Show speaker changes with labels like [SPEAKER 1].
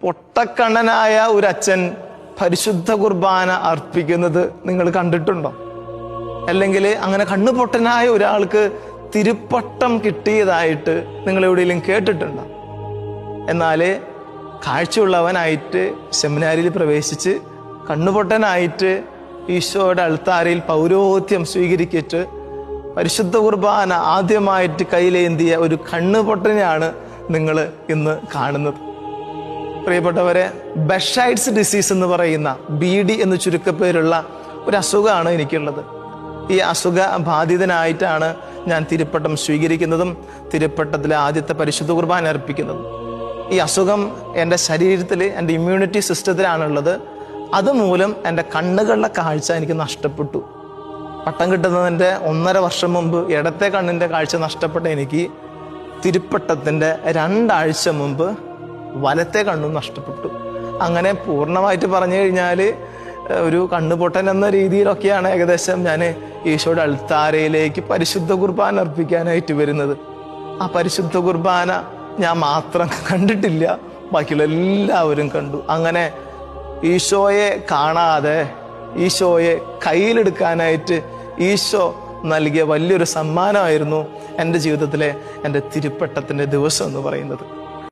[SPEAKER 1] പൊട്ടക്കണ്ണനായ ഒരു അച്ഛൻ പരിശുദ്ധ കുർബാന അർപ്പിക്കുന്നത് നിങ്ങൾ കണ്ടിട്ടുണ്ടോ? അല്ലെങ്കിൽ അങ്ങനെ കണ്ണുപൊട്ടനായ ഒരാൾക്ക് തിരുപ്പട്ടം കിട്ടിയതായിട്ട് നിങ്ങൾ എവിടെയെങ്കിലും കേട്ടിട്ടുണ്ടോ? എന്നാൽ കാഴ്ചയുള്ളവനായിട്ട് സെമിനാരിയിൽ പ്രവേശിച്ച് കണ്ണുപൊട്ടനായിട്ട് ഈശോയുടെ അൾത്താരയിൽ പൗരോഹിത്യം സ്വീകരിച്ചിട്ട് പരിശുദ്ധ കുർബാന ആദ്യമായിട്ട് കയ്യിലേന്തിയ ഒരു കണ്ണുപൊട്ടനെയാണ് നിങ്ങൾ ഇന്ന് കാണുന്നത്. പ്രിയപ്പെട്ടവരെ, ബെഷൈഡ്സ് ഡിസീസ് എന്ന് പറയുന്ന BD എന്ന് ചുരുക്കപ്പേരുള്ള ഒരു അസുഖമാണ് എനിക്കുള്ളത്. ഈ അസുഖ ബാധിതനായിട്ടാണ് ഞാൻ തിരുപ്പട്ടം സ്വീകരിക്കുന്നതും തിരുപ്പട്ടത്തിലെ ആദ്യത്തെ പരിശുദ്ധ കുർബാന അർപ്പിക്കുന്നതും. ഈ അസുഖം എൻ്റെ ശരീരത്തിൽ, എൻ്റെ ഇമ്മ്യൂണിറ്റി സിസ്റ്റത്തിലാണുള്ളത്. അതുമൂലം എൻ്റെ കണ്ണുകളുടെ കാഴ്ച എനിക്ക് നഷ്ടപ്പെട്ടു. പട്ടം കിട്ടുന്നതിൻ്റെ 1.5 വർഷം മുമ്പ് ഇടത്തെ കണ്ണിൻ്റെ കാഴ്ച നഷ്ടപ്പെട്ട എനിക്ക് തിരുപ്പട്ടത്തിൻ്റെ 2 ആഴ്ച മുമ്പ് വലത്തെ കണ്ണും നഷ്ടപ്പെട്ടു. അങ്ങനെ പൂർണ്ണമായിട്ട് പറഞ്ഞു കഴിഞ്ഞാൽ ഒരു കണ്ണുപൊട്ടൻ എന്ന രീതിയിലൊക്കെയാണ് ഏകദേശം ഞാൻ ഈശോയുടെ അൾത്താരയിലേക്ക് പരിശുദ്ധ കുർബാന അർപ്പിക്കാനായിട്ട് വരുന്നത്. ആ പരിശുദ്ധ കുർബാന ഞാൻ മാത്രം കണ്ടിട്ടില്ല, ബാക്കിയുള്ള എല്ലാവരും കണ്ടു. അങ്ങനെ ഈശോയെ കാണാതെ ഈശോയെ കയ്യിലെടുക്കാനായിട്ട് ഈശോ നൽകിയ വലിയൊരു സമ്മാനമായിരുന്നു എൻ്റെ ജീവിതത്തിലെ എൻ്റെ തിരുപ്പട്ടത്തിൻ്റെ ദിവസം എന്ന് പറയുന്നത്.